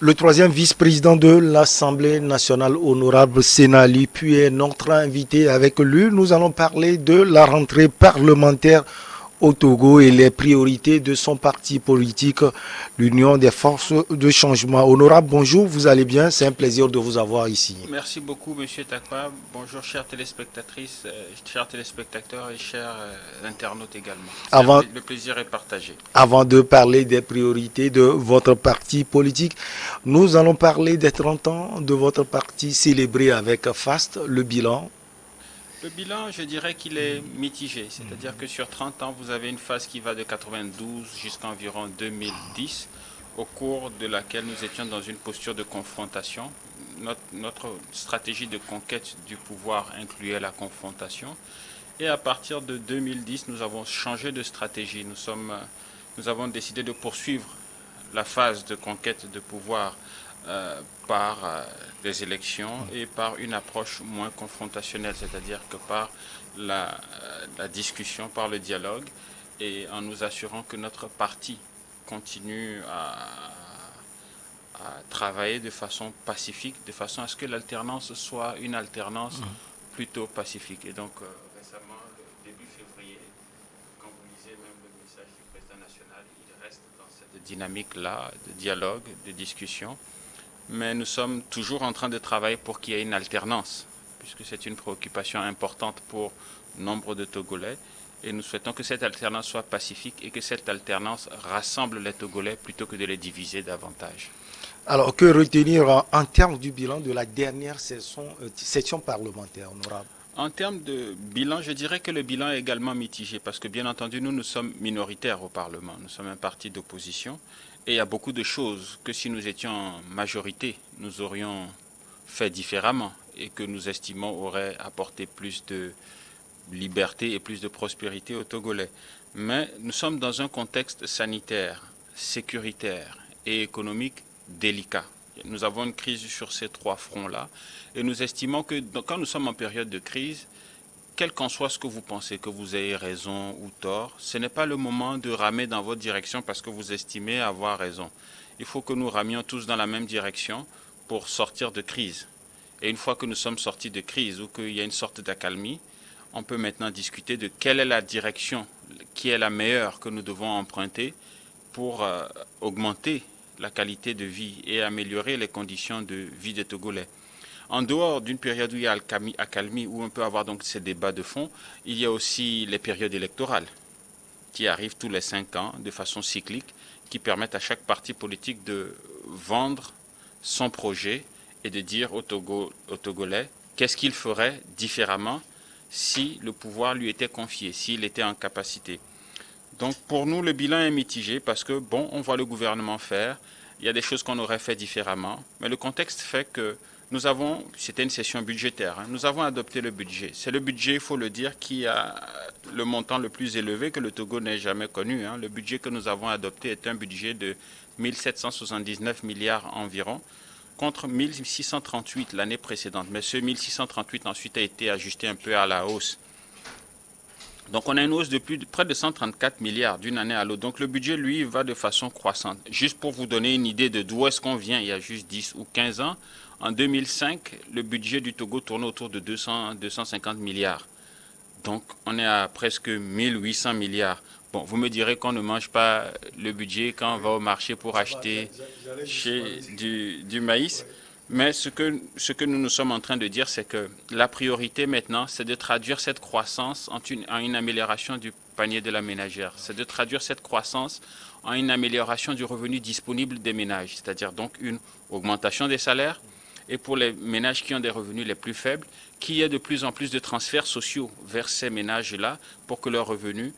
Le troisième vice-président de l'Assemblée nationale, honorable Senali, puis est notre invité. Avec lui, nous allons parler de la rentrée parlementaire au Togo et les priorités de son parti politique, l'Union des forces de changement. Honorable, bonjour, vous allez bien? C'est un plaisir de vous avoir ici. Merci beaucoup, Monsieur Takwa. Bonjour, chères téléspectatrices, chers téléspectateurs et chers internautes également. Avant, Le plaisir est partagé. Avant de parler des priorités de votre parti politique, nous allons parler des 30 ans de votre parti célébré avec FAST, le bilan. Le bilan, je dirais qu'il est mitigé. C'est-à-dire que sur 30 ans, vous avez une phase qui va de 92 jusqu'à environ 2010, au cours de laquelle nous étions dans une posture de confrontation. Notre stratégie de conquête du pouvoir incluait la confrontation. Et à partir de 2010, nous avons changé de stratégie. Nous avons décidé de poursuivre la phase de conquête de pouvoir par des élections et par une approche moins confrontationnelle, c'est-à-dire que par la discussion, par le dialogue, et en nous assurant que notre parti continue à travailler de façon pacifique, de façon à ce que l'alternance soit une alternance plutôt pacifique. Et donc, récemment, le début février, quand vous lisez même le message du président national, il reste dans cette dynamique-là de dialogue, de discussion. Mais nous sommes toujours en train de travailler pour qu'il y ait une alternance, puisque c'est une préoccupation importante pour nombre de Togolais. Et nous souhaitons que cette alternance soit pacifique et que cette alternance rassemble les Togolais plutôt que de les diviser davantage. Alors, que retenir en termes du bilan de la dernière session parlementaire, honorable? En termes de bilan, je dirais que le bilan est également mitigé parce que bien entendu, nous sommes minoritaires au Parlement. Nous sommes un parti d'opposition et il y a beaucoup de choses que si nous étions en majorité, nous aurions fait différemment et que nous estimons auraient apporté plus de liberté et plus de prospérité aux Togolais. Mais nous sommes dans un contexte sanitaire, sécuritaire et économique délicat. Nous avons une crise sur ces trois fronts-là et nous estimons que quand nous sommes en période de crise, quel qu'en soit ce que vous pensez, que vous ayez raison ou tort, ce n'est pas le moment de ramer dans votre direction parce que vous estimez avoir raison. Il faut que nous ramions tous dans la même direction pour sortir de crise. Et une fois que nous sommes sortis de crise ou qu'il y a une sorte d'accalmie, on peut maintenant discuter de quelle est la direction qui est la meilleure que nous devons emprunter pour augmenter la qualité de vie et améliorer les conditions de vie des Togolais. En dehors d'une période où il y a accalmie, où on peut avoir donc ces débats de fond, il y a aussi les périodes électorales qui arrivent tous les 5 ans de façon cyclique, qui permettent à chaque parti politique de vendre son projet et de dire aux Togolais qu'est-ce qu'il ferait différemment si le pouvoir lui était confié, s'il était en capacité. Donc pour nous, le bilan est mitigé parce que, bon, on voit le gouvernement faire, il y a des choses qu'on aurait fait différemment, mais le contexte fait que c'était une session budgétaire, nous avons adopté le budget. C'est le budget, il faut le dire, qui a le montant le plus élevé que le Togo n'ait jamais connu. Le budget que nous avons adopté est un budget de 1779 milliards environ, contre 1638 l'année précédente. Mais ce 1638 ensuite a été ajusté un peu à la hausse. Donc on a une hausse de près de 134 milliards d'une année à l'autre. Donc le budget, lui, va de façon croissante. Juste pour vous donner une idée de d'où est-ce qu'on vient, il y a juste 10 ou 15 ans, en 2005, le budget du Togo tournait autour de 250 milliards. Donc on est à presque 1800 milliards. Bon, vous me direz qu'on ne mange pas le budget quand on va au marché pour acheter du maïs. Mais ce que nous sommes en train de dire, c'est que la priorité maintenant, c'est de traduire cette croissance en une amélioration du panier de la ménagère. C'est de traduire cette croissance en une amélioration du revenu disponible des ménages, c'est-à-dire donc une augmentation des salaires et pour les ménages qui ont des revenus les plus faibles, qu'il y ait de plus en plus de transferts sociaux vers ces ménages-là pour que leurs revenus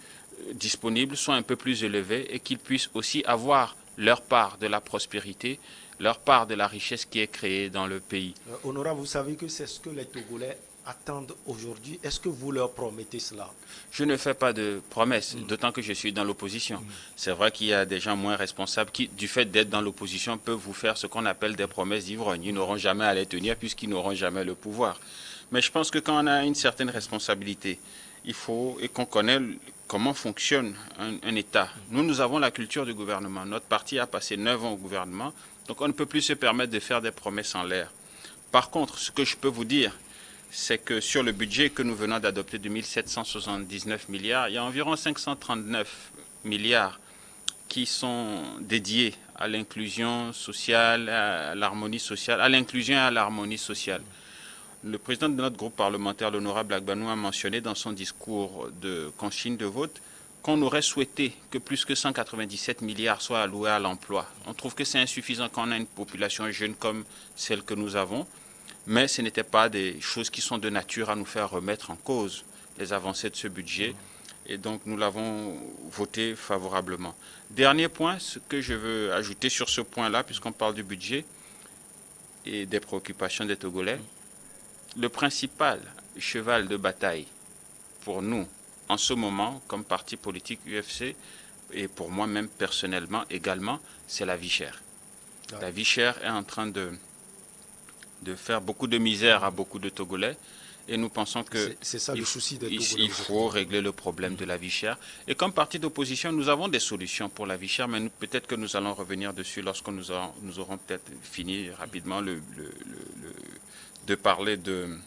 disponibles soient un peu plus élevés et qu'ils puissent aussi avoir leur part de la prospérité, leur part de la richesse qui est créée dans le pays. Honorable, vous savez que c'est ce que les Togolais attendent aujourd'hui. Est-ce que vous leur promettez cela? Je ne fais pas de promesses, d'autant que je suis dans l'opposition. C'est vrai qu'il y a des gens moins responsables qui, du fait d'être dans l'opposition, peuvent vous faire ce qu'on appelle des promesses d'ivrogne. Ils n'auront jamais à les tenir puisqu'ils n'auront jamais le pouvoir. Mais je pense que quand on a une certaine responsabilité, il faut, et qu'on connaît comment fonctionne un État. Nous avons la culture du gouvernement. Notre parti a passé 9 ans au gouvernement, donc on ne peut plus se permettre de faire des promesses en l'air. Par contre, ce que je peux vous dire, c'est que sur le budget que nous venons d'adopter de 1779 milliards, il y a environ 539 milliards qui sont dédiés à l'inclusion sociale, à l'harmonie sociale, à l'inclusion et à l'harmonie sociale. Le président de notre groupe parlementaire, l'honorable Agbanou, a mentionné dans son discours de consigne de vote qu'on aurait souhaité que plus que 197 milliards soient alloués à l'emploi. On trouve que c'est insuffisant quand on a une population jeune comme celle que nous avons, mais ce n'étaient pas des choses qui sont de nature à nous faire remettre en cause les avancées de ce budget. Et donc nous l'avons voté favorablement. Dernier point, ce que je veux ajouter sur ce point-là, puisqu'on parle du budget et des préoccupations des Togolais, le principal cheval de bataille pour nous, en ce moment, comme parti politique UFC, et pour moi-même personnellement également, c'est la vie chère. La vie chère est en train de faire beaucoup de misère à beaucoup de Togolais. Et nous pensons que c'est ça le souci des Togolais. Il faut régler le problème de la vie chère. Et comme parti d'opposition, nous avons des solutions pour la vie chère, mais peut-être que nous allons revenir dessus lorsque nous aurons peut-être fini rapidement de parler de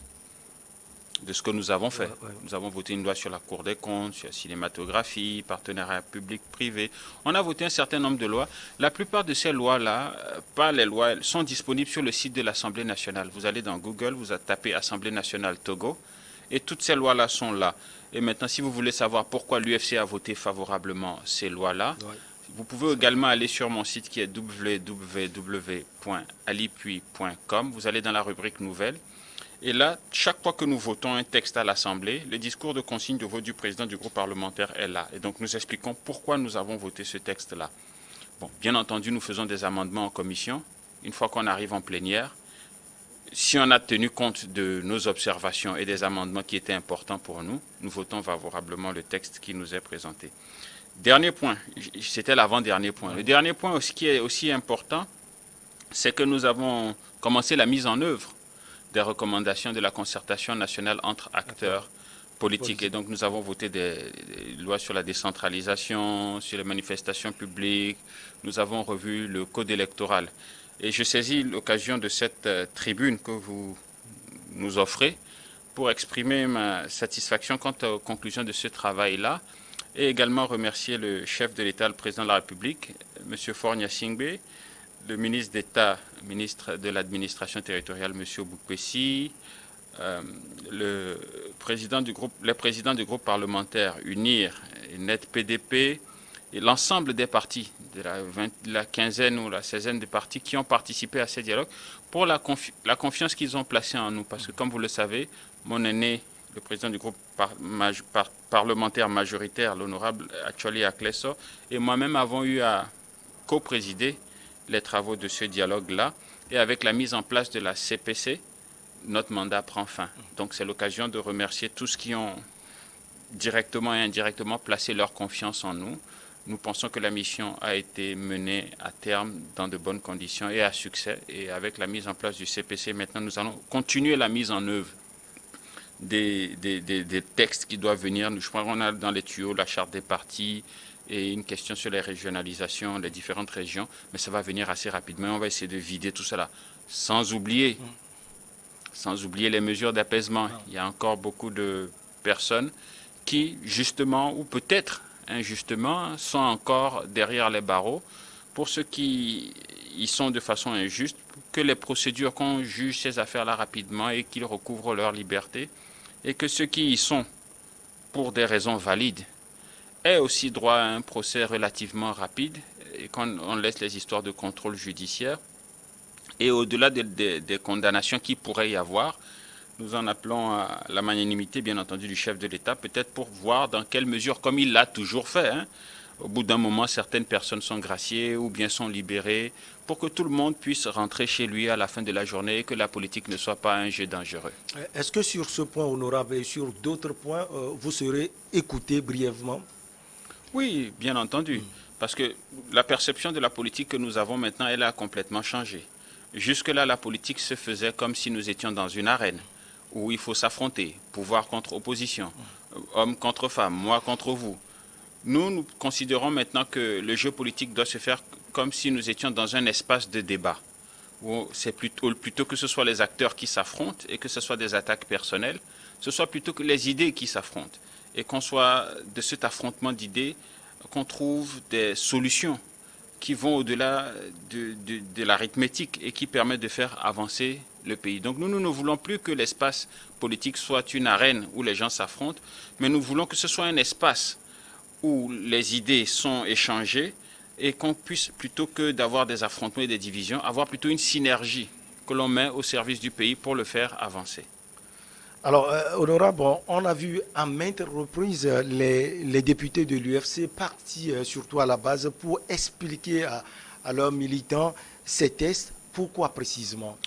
ce que nous avons fait. Nous avons voté une loi sur la Cour des comptes, sur la cinématographie, partenariat public-privé. On a voté un certain nombre de lois. La plupart de ces lois-là, pas les lois, elles sont disponibles sur le site de l'Assemblée nationale. Vous allez dans Google, vous tapez Assemblée nationale Togo, et toutes ces lois-là sont là. Et maintenant, si vous voulez savoir pourquoi l'UFC a voté favorablement ces lois-là, vous pouvez également aller sur mon site qui est www.alipui.com. Vous allez dans la rubrique Nouvelles. Et là, chaque fois que nous votons un texte à l'Assemblée, le discours de consigne de vote du président du groupe parlementaire est là. Et donc, nous expliquons pourquoi nous avons voté ce texte-là. Bon, bien entendu, nous faisons des amendements en commission. Une fois qu'on arrive en plénière, si on a tenu compte de nos observations et des amendements qui étaient importants pour nous, nous votons favorablement le texte qui nous est présenté. Dernier point, c'était l'avant-dernier point. Le dernier point qui est aussi important, c'est que nous avons commencé la mise en œuvre des recommandations de la concertation nationale entre acteurs politiques. Et donc, nous avons voté des lois sur la décentralisation, sur les manifestations publiques. Nous avons revu le code électoral. Et je saisis l'occasion de cette tribune que vous nous offrez pour exprimer ma satisfaction quant aux conclusions de ce travail-là et également remercier le chef de l'État, le président de la République, M. Faure Gnassingbé, le ministre d'État, ministre de l'administration territoriale, M. Boukpessi, les présidents du groupe parlementaire UNIR, NET PDP, et l'ensemble des partis, de la quinzaine ou la 16aine des partis qui ont participé à ces dialogues, pour la confiance qu'ils ont placée en nous. Parce que, comme vous le savez, mon aîné, le président du groupe parlementaire majoritaire, l'honorable Acholi Akleso, et moi-même avons eu à co-présider les travaux de ce dialogue-là. Et avec la mise en place de la CPC, notre mandat prend fin. Donc c'est l'occasion de remercier tous ceux qui ont directement et indirectement placé leur confiance en nous. Nous pensons que la mission a été menée à terme dans de bonnes conditions et à succès. Et avec la mise en place du CPC, maintenant nous allons continuer la mise en œuvre des textes qui doivent venir. Je crois qu'on a dans les tuyaux la charte des partis, et une question sur les régionalisations, les différentes régions, mais ça va venir assez rapidement. On va essayer de vider tout cela, sans oublier les mesures d'apaisement. Il y a encore beaucoup de personnes qui, justement, ou peut-être injustement, sont encore derrière les barreaux. Pour ceux qui y sont de façon injuste, que les procédures, qu'on juge ces affaires-là rapidement et qu'ils recouvrent leur liberté, et que ceux qui y sont pour des raisons valides aient aussi droit à un procès relativement rapide et qu'on laisse les histoires de contrôle judiciaire. Et au-delà des condamnations qui pourrait y avoir, nous en appelons à la magnanimité, bien entendu, du chef de l'État, peut-être pour voir dans quelle mesure, comme il l'a toujours fait, au bout d'un moment, certaines personnes sont graciées ou bien sont libérées, pour que tout le monde puisse rentrer chez lui à la fin de la journée et que la politique ne soit pas un jeu dangereux. Est-ce que sur ce point, honorable, et sur d'autres points, vous serez écouté brièvement? Oui, bien entendu, parce que la perception de la politique que nous avons maintenant, elle a complètement changé. Jusque-là, la politique se faisait comme si nous étions dans une arène où il faut s'affronter, pouvoir contre opposition, homme contre femme, moi contre vous. Nous considérons maintenant que le jeu politique doit se faire comme si nous étions dans un espace de débat, où c'est plutôt que ce soit les acteurs qui s'affrontent et que ce soit des attaques personnelles, ce soit plutôt que les idées qui s'affrontent. Et qu'on soit de cet affrontement d'idées, qu'on trouve des solutions qui vont au-delà de l'arithmétique et qui permettent de faire avancer le pays. Donc nous ne voulons plus que l'espace politique soit une arène où les gens s'affrontent, mais nous voulons que ce soit un espace où les idées sont échangées et qu'on puisse, plutôt que d'avoir des affrontements et des divisions, avoir plutôt une synergie que l'on met au service du pays pour le faire avancer. Alors, honorable, on a vu à maintes reprises les députés de l'UFC partis surtout à la base pour expliquer à leurs militants ces tests. Pourquoi précisément?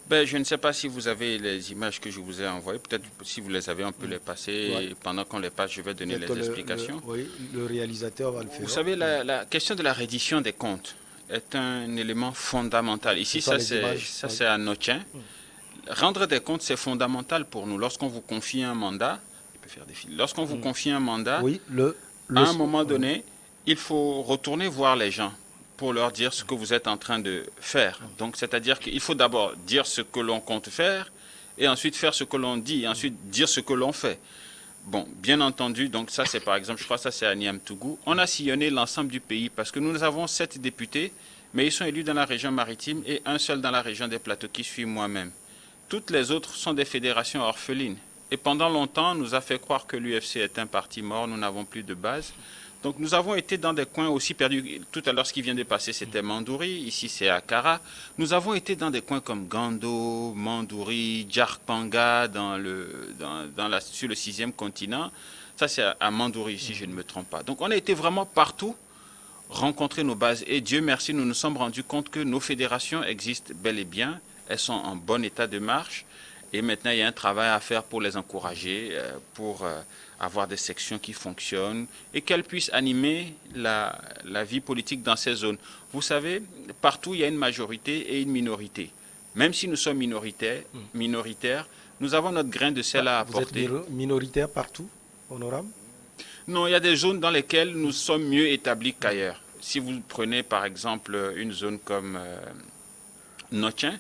Ben, je ne sais pas si vous avez les images que je vous ai envoyées. Peut-être si vous les avez, on peut les passer. Ouais. Et pendant qu'on les passe, je vais donner les Peut-être explications. oui, le réalisateur va le faire. Vous savez, la question de la reddition des comptes est un élément fondamental. Ici, Ce sont ça les images, c'est oui. à Notien. Rendre des comptes, c'est fondamental pour nous. Lorsqu'on vous confie un mandat, il peut faire des fils. Lorsqu'on vous confie un mandat, Oui, à un moment donné, il faut retourner voir les gens pour leur dire ce que vous êtes en train de faire. Donc, c'est-à-dire qu'il faut d'abord dire ce que l'on compte faire, et ensuite faire ce que l'on dit, et ensuite dire ce que l'on fait. Bon, bien entendu, donc ça c'est par exemple, je crois que ça c'est à Niamtougou. On a sillonné l'ensemble du pays parce que nous avons 7 députés, mais ils sont élus dans la région maritime et un seul dans la région des Plateaux qui suis moi-même. Toutes les autres sont des fédérations orphelines. Et pendant longtemps, on nous a fait croire que l'UFC est un parti mort, nous n'avons plus de base. Donc nous avons été dans des coins aussi perdus. Tout à l'heure, ce qui vient de passer, c'était Mandouri. Ici, c'est Akara. Nous avons été dans des coins comme Gando, Mandouri, Djarkpanga, sur le 6e continent. Ça, c'est à Mandouri, si je ne me trompe pas. Donc on a été vraiment partout rencontrer nos bases. Et Dieu merci, nous nous sommes rendus compte que nos fédérations existent bel et bien. Elles sont en bon état de marche. Et maintenant, il y a un travail à faire pour les encourager, pour avoir des sections qui fonctionnent et qu'elles puissent animer la vie politique dans ces zones. Vous savez, partout, il y a une majorité et une minorité. Même si nous sommes minoritaires, nous avons notre grain de sel à apporter. Vous êtes minoritaire partout, honorable? Non, il y a des zones dans lesquelles nous sommes mieux établis qu'ailleurs. Si vous prenez par exemple une zone comme Notien,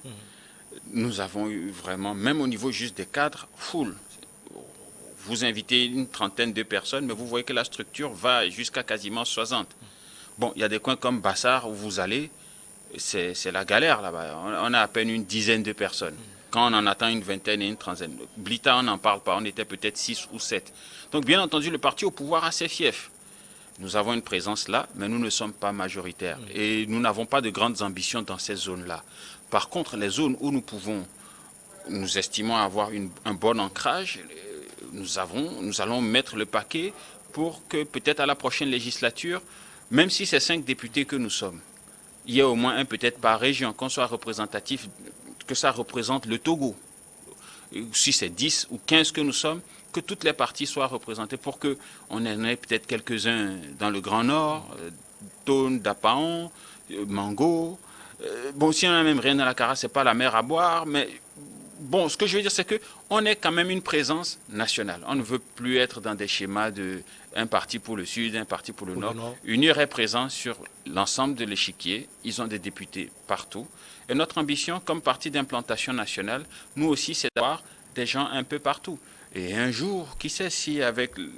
nous avons eu vraiment, même au niveau juste des cadres, full. Vous invitez une trentaine de personnes, mais vous voyez que la structure va jusqu'à quasiment 60. Bon, il y a des coins comme Bassar où vous allez, c'est la galère là-bas. On a à peine une dizaine de personnes. Quand on en attend une vingtaine et une trentaine. Blita, on n'en parle pas, on était peut-être 6 ou 7. Donc bien entendu, le parti au pouvoir a ses fiefs. Nous avons une présence là, mais nous ne sommes pas majoritaires. Et nous n'avons pas de grandes ambitions dans ces zones-là. Par contre, les zones où nous estimons avoir un bon ancrage, nous allons mettre le paquet pour que peut-être à la prochaine législature, même si c'est 5 députés que nous sommes, il y ait au moins un peut-être par région, qu'on soit représentatif, que ça représente le Togo. Si c'est 10 ou 15 que nous sommes, que toutes les parties soient représentées pour qu'on en ait peut-être quelques-uns dans le Grand Nord, Tone, Dapaon, Mango. Bon, si on n'a même rien dans la Cara, c'est pas la mer à boire, mais bon, ce que je veux dire, c'est qu'on est quand même une présence nationale. On ne veut plus être dans des schémas de un parti pour le Sud, un parti pour le Nord. Union est présent sur l'ensemble de l'échiquier. Ils ont des députés partout. Et notre ambition, comme parti d'implantation nationale, nous aussi, c'est d'avoir des gens un peu partout. Et un jour, qui sait si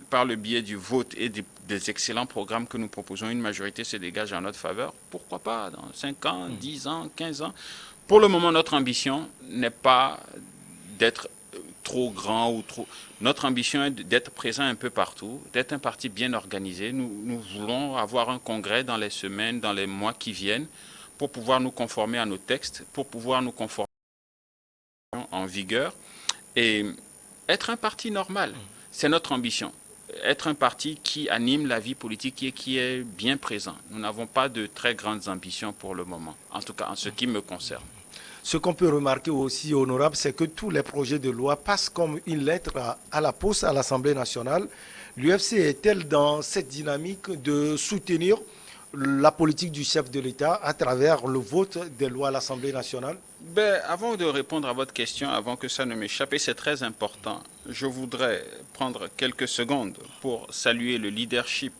par le biais du vote et des excellents programmes que nous proposons, une majorité se dégage en notre faveur, pourquoi pas dans 5 ans, 10 ans, 15 ans. Pour le moment, notre ambition n'est pas d'être trop grand ou trop... Notre ambition est d'être présent un peu partout, d'être un parti bien organisé. Nous voulons avoir un congrès dans les semaines, dans les mois qui viennent, pour pouvoir nous conformer à nos textes, pour pouvoir nous conformer en vigueur et être un parti normal. C'est notre ambition. Être un parti qui anime la vie politique et qui est bien présent. Nous n'avons pas de très grandes ambitions pour le moment, en tout cas en ce qui me concerne. Ce qu'on peut remarquer aussi, honorable, c'est que tous les projets de loi passent comme une lettre à la poste à l'Assemblée nationale. L'UFC est-elle dans cette dynamique de soutenir la politique du chef de l'État à travers le vote des lois à l'Assemblée nationale? Avant de répondre à votre question, avant que ça ne m'échappe, c'est très important, je voudrais prendre quelques secondes pour saluer le leadership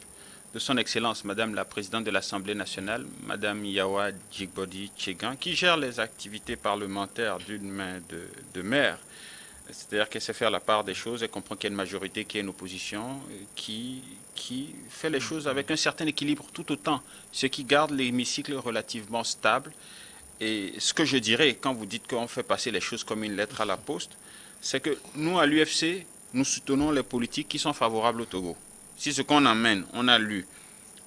de son Excellence, Madame la Présidente de l'Assemblée nationale, Madame Yawa Djigbodi Tchegan, qui gère les activités parlementaires d'une main de maire. C'est-à-dire qu'elle sait faire la part des choses, elle comprend qu'il y a une majorité, qu'il y a une opposition, qui fait les choses avec un certain équilibre tout autant, ce qui garde l'hémicycle relativement stable. Et ce que je dirais, quand vous dites qu'on fait passer les choses comme une lettre à la poste, c'est que nous, à l'UFC, nous soutenons les politiques qui sont favorables au Togo. Si ce qu'on amène, on a lu,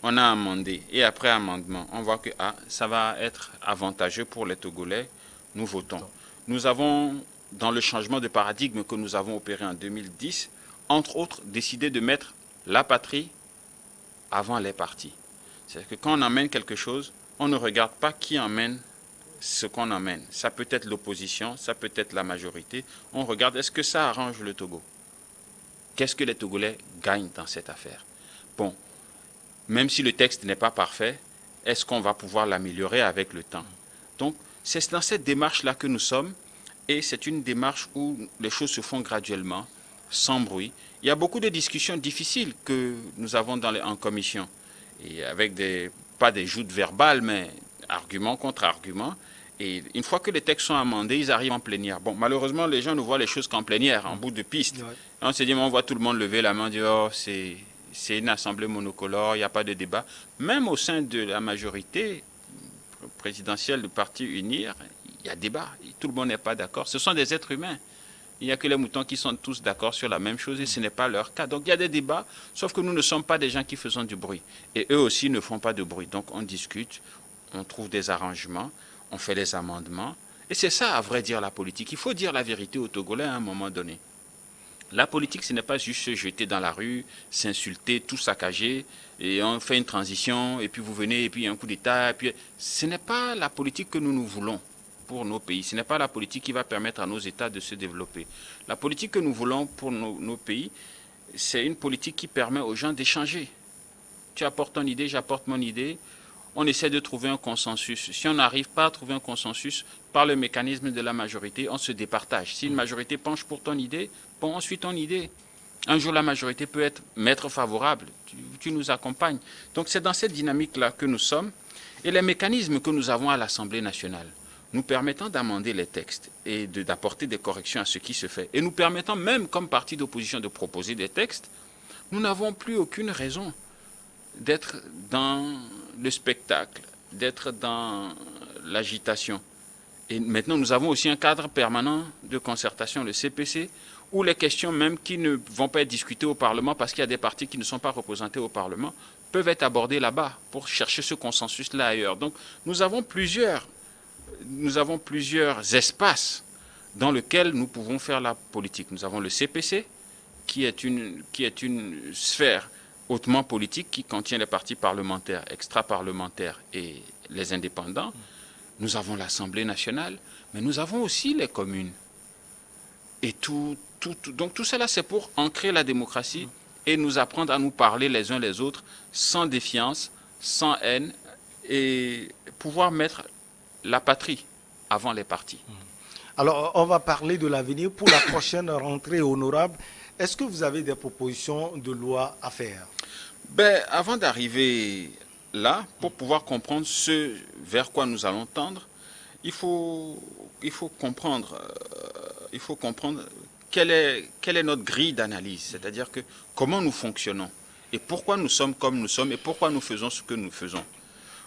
on a amendé, et après amendement, on voit que ça va être avantageux pour les Togolais, nous votons. Nous avons, dans le changement de paradigme que nous avons opéré en 2010, entre autres, décidé de mettre la patrie avant les partis. C'est-à-dire que quand on amène quelque chose, on ne regarde pas qui amène ce qu'on amène. Ça peut être l'opposition, ça peut être la majorité. On regarde, est-ce que ça arrange le Togo? Qu'est-ce que les Togolais gagnent dans cette affaire? Bon, même si le texte n'est pas parfait, est-ce qu'on va pouvoir l'améliorer avec le temps? Donc, c'est dans cette démarche-là que nous sommes, et c'est une démarche où les choses se font graduellement, sans bruit. Il y a beaucoup de discussions difficiles que nous avons en commission, et avec pas des joutes verbales, mais argument contre argument. Et une fois que les textes sont amendés, ils arrivent en plénière. Bon, malheureusement, les gens ne voient les choses qu'en plénière, en bout de piste. Ouais. On se dit, on voit tout le monde lever la main, dire, oh, c'est une assemblée monocolore, il n'y a pas de débat. Même au sein de la majorité présidentielle du parti Unir, il y a débat. Tout le monde n'est pas d'accord. Ce sont des êtres humains. Il n'y a que les moutons qui sont tous d'accord sur la même chose et ce n'est pas leur cas. Donc il y a des débats, sauf que nous ne sommes pas des gens qui faisons du bruit. Et eux aussi ne font pas de bruit. Donc on discute, on trouve des arrangements, on fait des amendements. Et c'est ça, à vrai dire, la politique. Il faut dire la vérité aux Togolais à un moment donné. La politique, ce n'est pas juste se jeter dans la rue, s'insulter, tout saccager, et on fait une transition, et puis vous venez, et puis il y a un coup d'État. Et puis... Ce n'est pas la politique que nous voulons pour nos pays. Ce n'est pas la politique qui va permettre à nos États de se développer. La politique que nous voulons pour nos pays, c'est une politique qui permet aux gens d'échanger. Tu apportes ton idée, j'apporte mon idée. On essaie de trouver un consensus. Si on n'arrive pas à trouver un consensus par le mécanisme de la majorité, on se départage. Si une majorité penche pour ton idée, bon, on suit ton idée. Un jour, la majorité peut être maître favorable. Tu nous accompagnes. Donc, c'est dans cette dynamique-là que nous sommes. Et les mécanismes que nous avons à l'Assemblée nationale, nous permettant d'amender les textes et d'apporter des corrections à ce qui se fait, et nous permettant même, comme parti d'opposition, de proposer des textes, nous n'avons plus aucune raison d'être dans le spectacle, d'être dans l'agitation. Et maintenant, nous avons aussi un cadre permanent de concertation, le CPC, où les questions même qui ne vont pas être discutées au Parlement, parce qu'il y a des partis qui ne sont pas représentés au Parlement, peuvent être abordées là-bas pour chercher ce consensus-là ailleurs. Donc, nous avons plusieurs espaces dans lesquels nous pouvons faire la politique. Nous avons le CPC, qui est une sphère hautement politique qui contient les partis parlementaires, extra-parlementaires et les indépendants. Nous avons l'Assemblée nationale, mais nous avons aussi les communes. Et donc tout cela, c'est pour ancrer la démocratie et nous apprendre à nous parler les uns les autres sans défiance, sans haine, et pouvoir mettre la patrie avant les partis. Alors, on va parler de l'avenir pour la prochaine rentrée honorable. Est-ce que vous avez des propositions de loi à faire? Avant d'arriver là, pour pouvoir comprendre ce vers quoi nous allons tendre, il faut comprendre quelle est notre grille d'analyse, c'est-à-dire que comment nous fonctionnons et pourquoi nous sommes comme nous sommes et pourquoi nous faisons ce que nous faisons.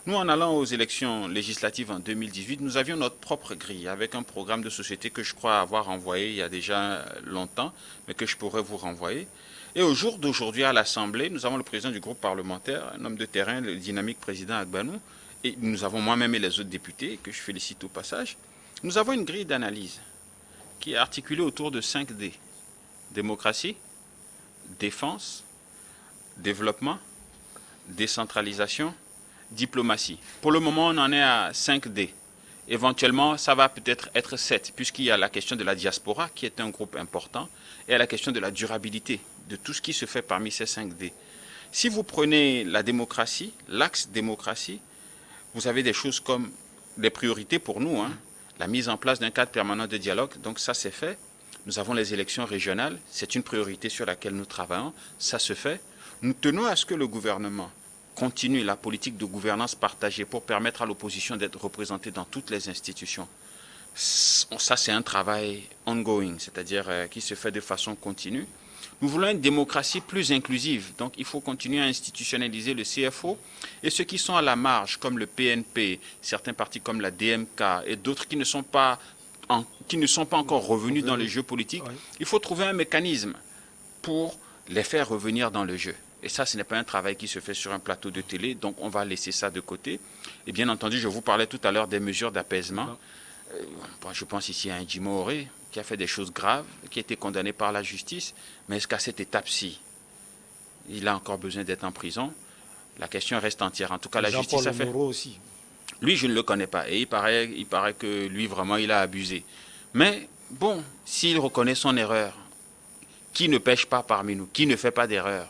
Nous, en allant aux élections législatives en 2018, nous avions notre propre grille avec un programme de société que je crois avoir envoyé il y a déjà longtemps, mais que je pourrais vous renvoyer. Et au jour d'aujourd'hui, à l'Assemblée, nous avons le président du groupe parlementaire, un homme de terrain, le dynamique président Agbanou, et nous avons moi-même et les autres députés, que je félicite au passage. Nous avons une grille d'analyse qui est articulée autour de 5D. Démocratie, défense, développement, décentralisation, diplomatie. Pour le moment, on en est à 5D. Éventuellement, ça va peut-être être 7, puisqu'il y a la question de la diaspora, qui est un groupe important, et la question de la durabilité, de tout ce qui se fait parmi ces 5D. Si vous prenez la démocratie, l'axe démocratie, vous avez des choses comme des priorités pour nous, la mise en place d'un cadre permanent de dialogue, donc ça c'est fait. Nous avons les élections régionales, c'est une priorité sur laquelle nous travaillons, ça se fait. Nous tenons à ce que le gouvernement continue la politique de gouvernance partagée pour permettre à l'opposition d'être représentée dans toutes les institutions. Ça, c'est un travail ongoing, c'est-à-dire qui se fait de façon continue. Nous voulons une démocratie plus inclusive, donc il faut continuer à institutionnaliser le CFO et ceux qui sont à la marge, comme le PNP, certains partis comme la DMK et d'autres qui ne sont pas encore revenus dans le jeu politique, il faut trouver un mécanisme pour les faire revenir dans le jeu. Et ça, ce n'est pas un travail qui se fait sur un plateau de télé, donc on va laisser ça de côté. Et bien entendu, je vous parlais tout à l'heure des mesures d'apaisement. Je pense ici à un Jimo Oré qui a fait des choses graves, qui a été condamné par la justice, mais est-ce qu'à cette étape-ci, il a encore besoin d'être en prison? La question reste entière. En tout cas, la justice a fait... Aussi. Lui, je ne le connais pas, et il paraît que lui, vraiment, il a abusé. Mais bon, s'il reconnaît son erreur, qui ne pêche pas parmi nous, qui ne fait pas d'erreur?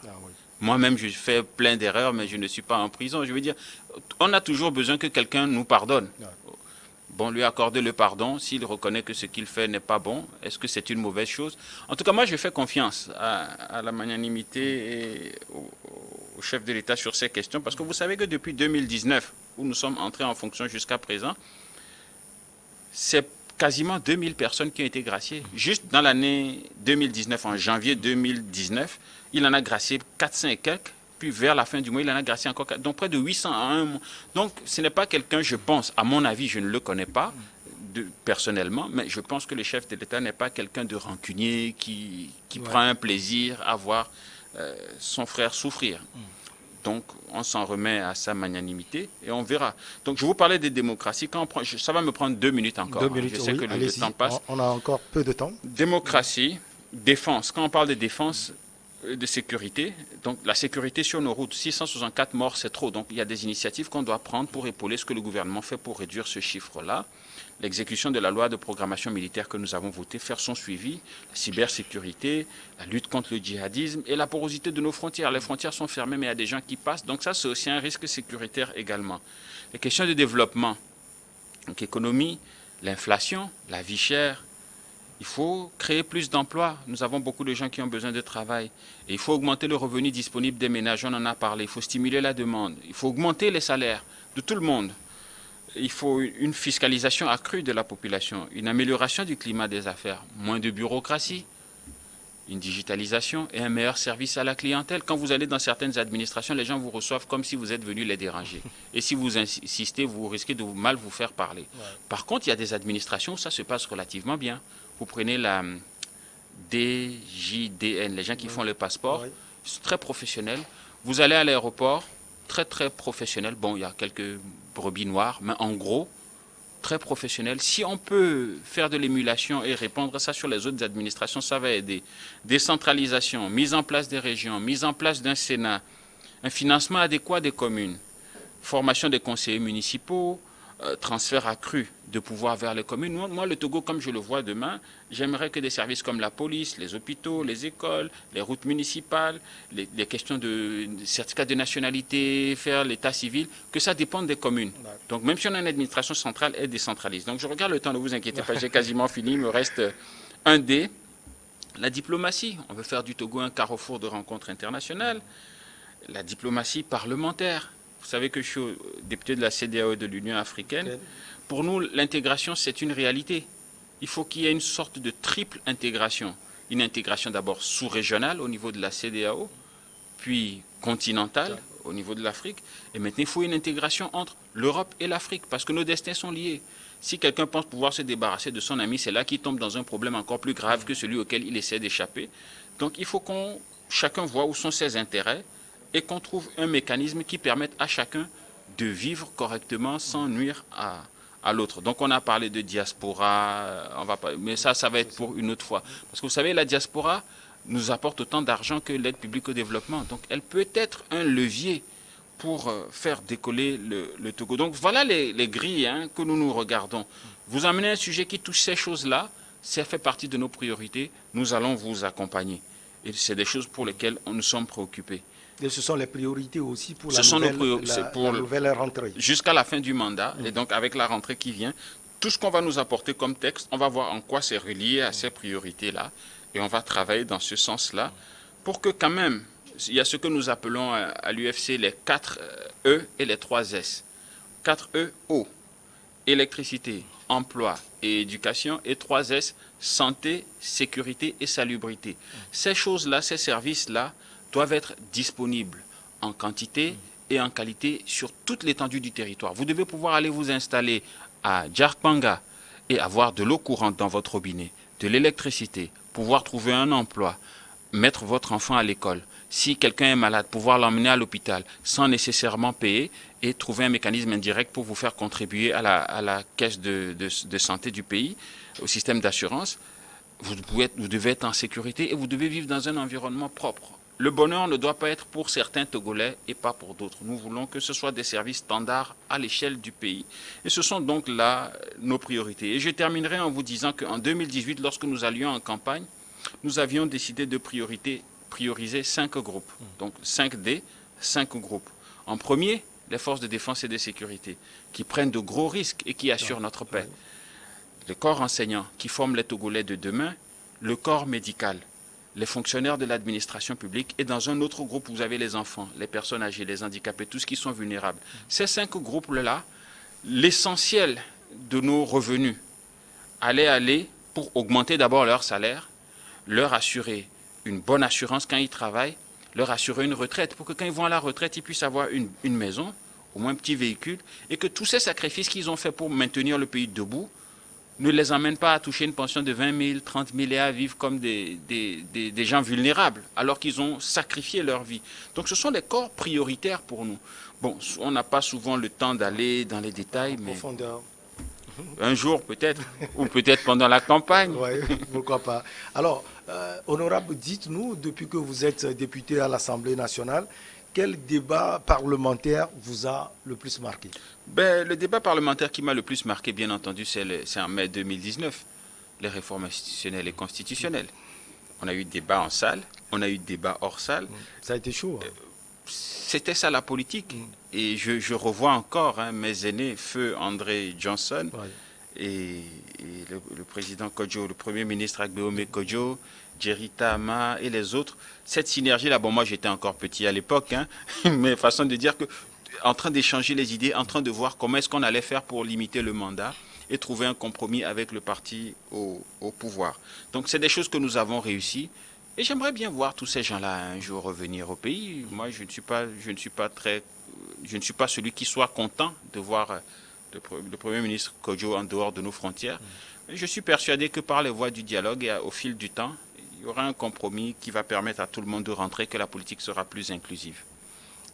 Moi-même, je fais plein d'erreurs, mais je ne suis pas en prison. Je veux dire, on a toujours besoin que quelqu'un nous pardonne. Bon, lui accorder le pardon, s'il reconnaît que ce qu'il fait n'est pas bon, est-ce que c'est une mauvaise chose? En tout cas, moi, je fais confiance à la magnanimité et au chef de l'État sur ces questions, parce que vous savez que depuis 2019, où nous sommes entrés en fonction jusqu'à présent, c'est quasiment 2000 personnes qui ont été graciées. Juste dans l'année 2019, en janvier 2019, il en a gracié 400 et quelques. Puis vers la fin du mois, il en a gracié encore 4. Donc près de 800 à un mois. Donc ce n'est pas quelqu'un, je pense, à mon avis, je ne le connais pas personnellement, mais je pense que le chef de l'État n'est pas quelqu'un de rancunier qui prend un plaisir à voir son frère souffrir. Donc, on s'en remet à sa magnanimité et on verra. Donc, je vous parlais des démocraties. Ça va me prendre 2 minutes encore. 2 minutes, je sais que le temps passe. On a encore peu de temps. Démocratie, défense. Quand on parle de défense, de sécurité, donc la sécurité sur nos routes, 664 morts, c'est trop. Donc, il y a des initiatives qu'on doit prendre pour épauler ce que le gouvernement fait pour réduire ce chiffre-là. L'exécution de la loi de programmation militaire que nous avons votée, faire son suivi, la cybersécurité, la lutte contre le djihadisme et la porosité de nos frontières. Les frontières sont fermées, mais il y a des gens qui passent. Donc ça, c'est aussi un risque sécuritaire également. Les questions de développement, donc économie, l'inflation, la vie chère. Il faut créer plus d'emplois. Nous avons beaucoup de gens qui ont besoin de travail. Et il faut augmenter le revenu disponible des ménages. On en a parlé. Il faut stimuler la demande. Il faut augmenter les salaires de tout le monde. Il faut une fiscalisation accrue de la population, une amélioration du climat des affaires, moins de bureaucratie, une digitalisation et un meilleur service à la clientèle. Quand vous allez dans certaines administrations, les gens vous reçoivent comme si vous êtes venu les déranger. Et si vous insistez, vous risquez de mal vous faire parler. Par contre, il y a des administrations où ça se passe relativement bien. Vous prenez la DJDN, les gens qui font le passeport, c'est très professionnel. Vous allez à l'aéroport, très très professionnel. Bon, il y a quelques brebis noires, mais en gros, très professionnel. Si on peut faire de l'émulation et répandre ça sur les autres administrations, ça va aider. Décentralisation, mise en place des régions, mise en place d'un Sénat, un financement adéquat des communes, formation des conseillers municipaux, transfert accru de pouvoir vers les communes. Moi, le Togo, comme je le vois demain, j'aimerais que des services comme la police, les hôpitaux, les écoles, les routes municipales, les questions de certificat de nationalité, faire l'état civil, que ça dépende des communes. Donc même si on a une administration centrale, elle décentralise. Donc je regarde le temps, ne vous inquiétez pas, j'ai quasiment fini, il me reste un D. La diplomatie, on veut faire du Togo un carrefour de rencontres internationales. La diplomatie parlementaire. Vous savez que je suis député de la CEDEAO et de l'Union africaine. Pour nous, l'intégration, c'est une réalité. Il faut qu'il y ait une sorte de triple intégration. Une intégration d'abord sous-régionale au niveau de la CEDEAO, puis continentale au niveau de l'Afrique. Et maintenant, il faut une intégration entre l'Europe et l'Afrique, parce que nos destins sont liés. Si quelqu'un pense pouvoir se débarrasser de son ami, c'est là qu'il tombe dans un problème encore plus grave que celui auquel il essaie d'échapper. Donc il faut qu'on chacun voit où sont ses intérêts, et qu'on trouve un mécanisme qui permette à chacun de vivre correctement sans nuire à l'autre. Donc on a parlé de diaspora, mais ça va être pour une autre fois. Parce que vous savez, la diaspora nous apporte autant d'argent que l'aide publique au développement. Donc elle peut être un levier pour faire décoller le Togo. Donc voilà les grilles que nous regardons. Vous amenez un sujet qui touche ces choses-là, ça fait partie de nos priorités, nous allons vous accompagner. Et c'est des choses pour lesquelles nous sommes préoccupés. Et ce sont les priorités aussi pour la nouvelle rentrée. Jusqu'à la fin du mandat, et donc avec la rentrée qui vient, tout ce qu'on va nous apporter comme texte, on va voir en quoi c'est relié à ces priorités-là, et on va travailler dans ce sens-là, pour que quand même Il y a ce que nous appelons à l'UFC les 4 E et les 3 S. 4 E, eau, électricité, emploi et éducation, et 3 S, santé, sécurité et salubrité. Ces choses-là, ces services-là doivent être disponibles en quantité et en qualité sur toute l'étendue du territoire. Vous devez pouvoir aller vous installer à Djarkpanga et avoir de l'eau courante dans votre robinet, de l'électricité, pouvoir trouver un emploi, mettre votre enfant à l'école. Si quelqu'un est malade, pouvoir l'emmener à l'hôpital sans nécessairement payer et trouver un mécanisme indirect pour vous faire contribuer à la caisse de santé du pays, au système d'assurance. Vous devez être en sécurité et vous devez vivre dans un environnement propre. Le bonheur ne doit pas être pour certains Togolais et pas pour d'autres. Nous voulons que ce soit des services standards à l'échelle du pays. Et ce sont donc là nos priorités. Et je terminerai en vous disant qu'en 2018, lorsque nous allions en campagne, nous avions décidé de prioriser 5 groupes. Donc 5D, 5 groupes. En premier, les forces de défense et de sécurité, qui prennent de gros risques et qui assurent notre paix. Le corps enseignant, qui forme les Togolais de demain. Le corps médical, les fonctionnaires de l'administration publique. Et dans un autre groupe, vous avez les enfants, les personnes âgées, les handicapés, tous qui sont vulnérables. Ces 5 groupes-là, l'essentiel de nos revenus allait aller pour augmenter d'abord leur salaire, leur assurer une bonne assurance quand ils travaillent, leur assurer une retraite pour que quand ils vont à la retraite, ils puissent avoir une maison, au moins un petit véhicule, et que tous ces sacrifices qu'ils ont faits pour maintenir le pays debout ne les emmènent pas à toucher une pension de 20 000, 30 000 et à vivre comme des gens vulnérables, alors qu'ils ont sacrifié leur vie. Donc ce sont les corps prioritaires pour nous. Bon, on n'a pas souvent le temps d'aller dans les détails, mais un jour peut-être, ou peut-être pendant la campagne. Oui, pourquoi pas. Alors, honorable, dites-nous, depuis que vous êtes député à l'Assemblée nationale, quel débat parlementaire vous a le plus marqué? Le débat parlementaire qui m'a le plus marqué, bien entendu, c'est en mai 2019, les réformes institutionnelles et constitutionnelles. On a eu débat en salle, on a eu débat hors salle. Ça a été chaud. C'était ça la politique. Et je revois encore mes aînés, feu André Johnson et le président Kodjo, le premier ministre Agbeome Kodjo, Jerry Tahama et les autres. Cette synergie-là, bon, moi j'étais encore petit à l'époque, mais façon de dire que, en train d'échanger les idées, en train de voir comment est-ce qu'on allait faire pour limiter le mandat et trouver un compromis avec le parti au pouvoir. Donc c'est des choses que nous avons réussi. Et j'aimerais bien voir tous ces gens-là un jour revenir au pays. Moi, je ne suis pas celui qui soit content de voir le Premier ministre Kodjo en dehors de nos frontières. Mais je suis persuadé que par les voies du dialogue et au fil du temps, il y aura un compromis qui va permettre à tout le monde de rentrer, que la politique sera plus inclusive.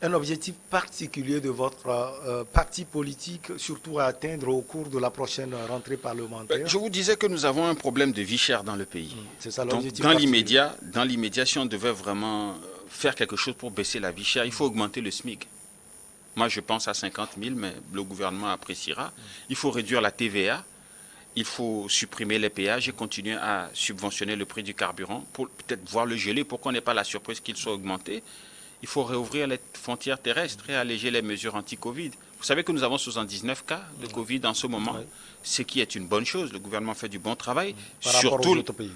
Un objectif particulier de votre parti politique, surtout à atteindre au cours de la prochaine rentrée parlementaire? Je vous disais que nous avons un problème de vie chère dans le pays. C'est ça l'objectif. Dans l'immédiat, si on devait vraiment faire quelque chose pour baisser la vie chère, il faut augmenter le SMIC. Moi, je pense à 50 000, mais le gouvernement appréciera. Il faut réduire la TVA. Il faut supprimer les péages et continuer à subventionner le prix du carburant pour peut-être voir le geler pour qu'on n'ait pas la surprise qu'il soit augmenté. Il faut réouvrir les frontières terrestres et alléger les mesures anti-Covid. Vous savez que nous avons 79 cas de Covid en ce moment, ce qui est une bonne chose. Le gouvernement fait du bon travail. Par rapport aux autres pays.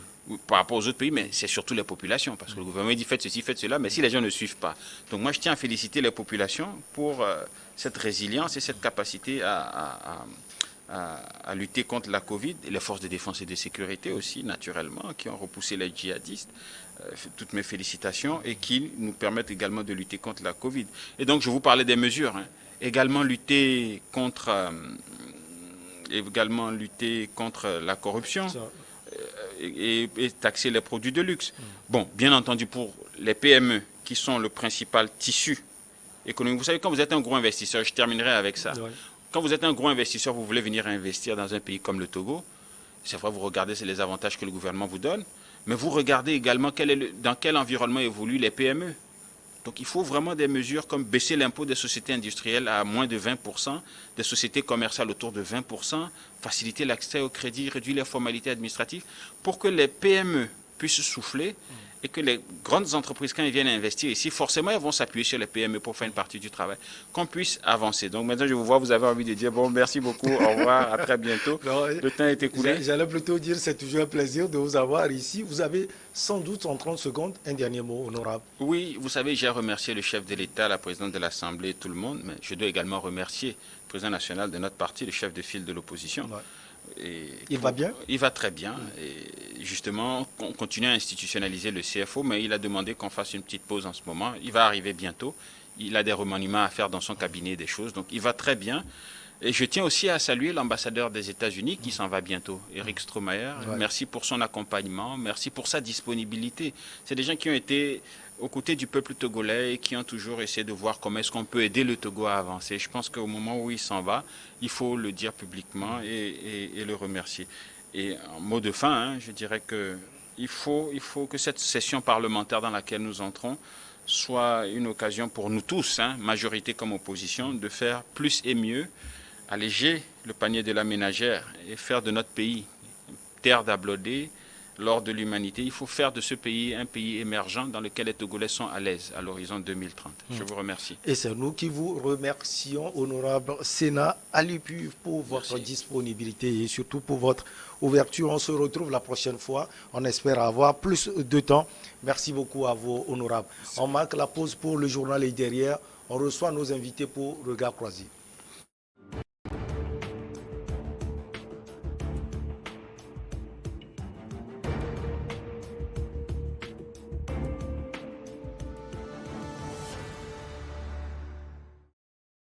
Par rapport aux autres pays, mais c'est surtout les populations. Parce que le gouvernement dit faites ceci, faites cela, mais si les gens ne suivent pas. Donc moi, je tiens à féliciter les populations pour cette résilience et cette capacité à lutter contre la Covid, et les forces de défense et de sécurité aussi, naturellement, qui ont repoussé les djihadistes. Toutes mes félicitations, et qui nous permettent également de lutter contre la Covid. Et donc, je vous parlais des mesures. Également lutter contre la corruption et taxer les produits de luxe. Bon, bien entendu, pour les PME, qui sont le principal tissu économique. Vous savez, quand vous êtes un gros investisseur, je terminerai avec ça. Quand vous êtes un gros investisseur, vous voulez venir investir dans un pays comme le Togo, c'est vrai, vous regardez les avantages que le gouvernement vous donne, mais vous regardez également dans quel environnement évoluent les PME. Donc il faut vraiment des mesures comme baisser l'impôt des sociétés industrielles à moins de 20%, des sociétés commerciales autour de 20%, faciliter l'accès au crédit, réduire les formalités administratives pour que les PME puissent souffler et que les grandes entreprises, quand elles viennent investir ici, forcément, elles vont s'appuyer sur les PME pour faire une partie du travail, qu'on puisse avancer. Donc maintenant, je vous vois, vous avez envie de dire, bon, merci beaucoup, au revoir, à très bientôt. Non, Le temps est écoulé. j'allais plutôt dire c'est toujours un plaisir de vous avoir ici. Vous avez sans doute en 30 secondes un dernier mot honorable. Oui, vous savez, j'ai remercié le chef de l'État, la présidente de l'Assemblée, tout le monde, mais je dois également remercier le président national de notre parti, le chef de file de l'opposition. Ouais. Et Il va bien? Il va très bien. Et justement, on continue à institutionnaliser le CFO, mais il a demandé qu'on fasse une petite pause en ce moment. Il va arriver bientôt. Il a des remaniements à faire dans son cabinet, des choses. Donc il va très bien. Et je tiens aussi à saluer l'ambassadeur des États-Unis qui s'en va bientôt, Eric Stromayer. Ouais. Merci pour son accompagnement, merci pour sa disponibilité. C'est des gens qui ont été aux côtés du peuple togolais et qui ont toujours essayé de voir comment est-ce qu'on peut aider le Togo à avancer. Je pense qu'au moment où il s'en va, il faut le dire publiquement et le remercier. Et en mot de fin, je dirais que il faut que cette session parlementaire dans laquelle nous entrons soit une occasion pour nous tous, majorité comme opposition, de faire plus et mieux, alléger le panier de la ménagère et faire de notre pays terre d'applaudir lors de l'humanité. Il faut faire de ce pays un pays émergent dans lequel les Togolais sont à l'aise à l'horizon 2030. Je vous remercie. Et c'est nous qui vous remercions, honorable Sénat Alipu, pour votre disponibilité et surtout pour votre ouverture. On se retrouve la prochaine fois. On espère avoir plus de temps. Merci beaucoup à vous, honorable. On marque la pause pour le journal et derrière, on reçoit nos invités pour Regard Croisé.